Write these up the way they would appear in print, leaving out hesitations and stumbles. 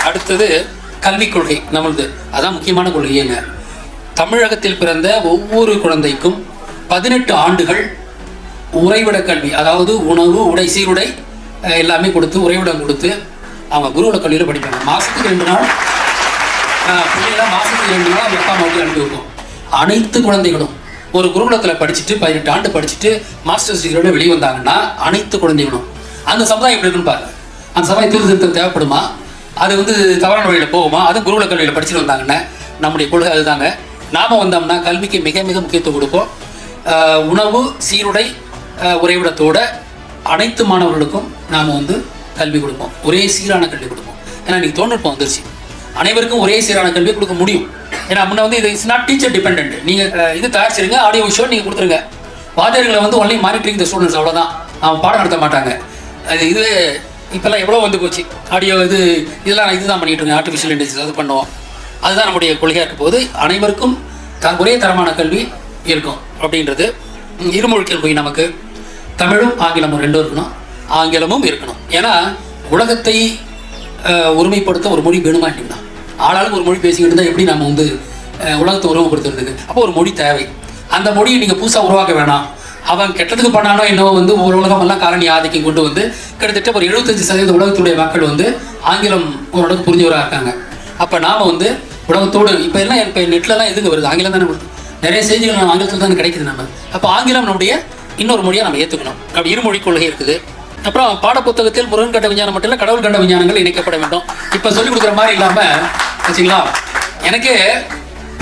அடுத்தது கல்விக் கொள்கை நம்மளது. அதான் முக்கியமான கொள்கைங்க. தமிழகத்தில் பிறந்த ஒவ்வொரு குழந்தைக்கும் 18 ஆண்டுகள் உறைவிட கல்வி, அதாவது உணவு, உடை, சீருடை எல்லாமே கொடுத்து, உறைவிடம் கொடுத்து அவங்க குருகுல கல்வியில் படிப்பாங்க. மாதத்துக்கு 2 நாள் பிள்ளைகளாம் மாதத்துக்கு 2 நாள் அவங்க அப்பா அம்மாவுக்கு அனுப்பி வைப்போம். அனைத்து குழந்தைகளும் ஒரு குருகுலத்தில் படிச்சுட்டு 18 ஆண்டு படிச்சுட்டு மாஸ்டர்ஸ் டிகிரியோட வெளியே வந்தாங்கன்னா அனைத்து குழந்தைகளும் அந்த சமுதாயம் எப்படி இருக்குன்னு பாருங்க. அந்த சமுதாயம் திருத்தம் தேவைப்படுமா? அது தவறான வழியில் போகுமா? அதுவும் குருகுல கல்வியில் படிச்சுட்டு வந்தாங்கன்னா நம்முடைய கொள்கை அதுதாங்க. நாம் வந்தோம்னா கல்விக்கு மிக மிக முக்கியத்துவம் கொடுப்போம். உணவு, சீருடை, உறைவிடத்தோட அனைத்து மாணவர்களுக்கும் நாம் கல்வி கொடுப்போம். ஒரே சீரான கல்வி கொடுப்போம். ஏன்னா இன்னைக்கு தொழில்நுட்பம் வந்துருச்சு, அனைவருக்கும் ஒரே சீரான கல்வி கொடுக்க முடியும். ஏன்னா முன்ன இது இட்ஸ் நாட் டீச்சர் டிபெண்ட். நீங்கள் இது தயாரிச்சிருங்க, ஆடியோ விஷயம் நீங்கள் கொடுத்துருங்க. வாத்தியார்களை ஒன்லி மானிட்டரிங் த ஸ்டூடெண்ட்ஸ், அவ்வளோதான். அவன் பாடம் நடத்த மாட்டாங்க. இதுவே இப்போல்லாம் எவ்வளோ போச்சு. ஆடியோ இதெல்லாம் இதுதான் பண்ணிட்டு இருக்கேன். ஆர்டிஃபிஷியல் இன்டெலிஜென்ஸ் அது பண்ணுவோம். அதுதான் நம்முடைய கொள்கையாக இருக்க போது அனைவருக்கும் ஒரே தரமான கல்வி இருக்கும் அப்படின்றது. இருமொழி கல்வி நமக்கு தமிழும் ஆங்கிலமும் 2 இருக்கணும், ஆங்கிலமும் இருக்கணும். ஏன்னா உலகத்தை ஒருமைப்படுத்த ஒரு மொழி வேணுமா இல்லைங்களா? ஆளாளுக்கு ஒரு மொழி பேசிக்கிட்டு இருந்தால் எப்படி நம்ம உலகத்தை ஒருமைப்படுத்துறதுக்கு? அப்போ ஒரு மொழி தேவை. அந்த மொழியை நீங்கள் புதுசாக உருவாக்க வேணாம். அவன் கெட்டதுக்கு பண்ணானோ என்னவோ ஒரு உலகமெல்லாம் காரணி ஆதிக்கம் கொண்டு கிட்டத்தட்ட ஒரு 75% உலகத்துடைய மக்கள் ஆங்கிலம் ஓரளவுக்கு புரிஞ்சவராக இருக்காங்க. அப்போ நாம் உலகத்தோடு இப்போ நெட்லலாம் எதுங்க வருது? ஆங்கிலம் தானே வருது. நிறைய செய்திகள் நம்ம ஆங்கிலத்தில் தானே கிடைக்குது. நம்ம அப்போ ஆங்கிலம் நம்முடைய இன்னொரு மொழியாக நம்ம ஏற்றுக்கணும். அப்படி இருமொழி கொள்கை இருக்குது. அப்புறம் பாடப்புத்தகத்தில் முருகன் கண்ட விஞ்ஞானம் மட்டும் இல்லை, கடவுள் கண்ட விஞ்ஞானங்கள் இணைக்கப்பட வேண்டும். இப்போ சொல்லிக் கொடுக்குற மாதிரி இல்லாமல் வச்சுங்களா. எனக்கு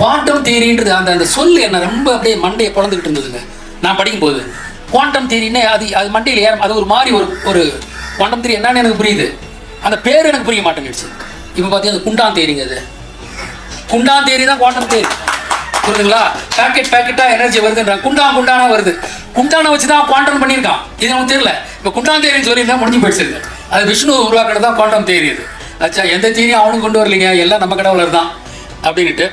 குவாண்டம் தியரின்றது அந்த சொல் என்ன ரொம்ப அப்படியே மண்டையை பிறந்துக்கிட்டு இருந்ததுங்க. நான் படிக்கும்போது குவாண்டம் தியரின்னு அது மண்டையில் ஏற, அது ஒரு மாதிரி ஒரு குவாண்டம் தியரி என்னன்னு எனக்கு புரியுது, அந்த பேர் எனக்கு புரிய மாட்டேங்கிடுச்சு. இப்போ பார்த்தீங்கன்னா குண்டான் தியரிங்க. அது குண்டான் தியரி தான் குவாண்டம் தியரி, புரியுதுங்களா? பேக்கெட்டாக எனர்ஜி வருதுன்றாங்க. குண்டானா வருது. குண்டானை வச்சு தான் குவாண்டம் பண்ணியிருக்கான். இது நமக்கு தெரியல. இப்போ குண்டான் தியரின்னு சொல்லியிருந்தா முடிஞ்சு போயிடுச்சு. அது விஷ்ணு உருவாக்குறது தான் குவாண்டம் தியரி. அது அச்சா, எந்த தியரியும் அவனும் கொண்டு வரலைங்க, எல்லாம் நம்ம கடவுளர் தான் அப்படின்ட்டு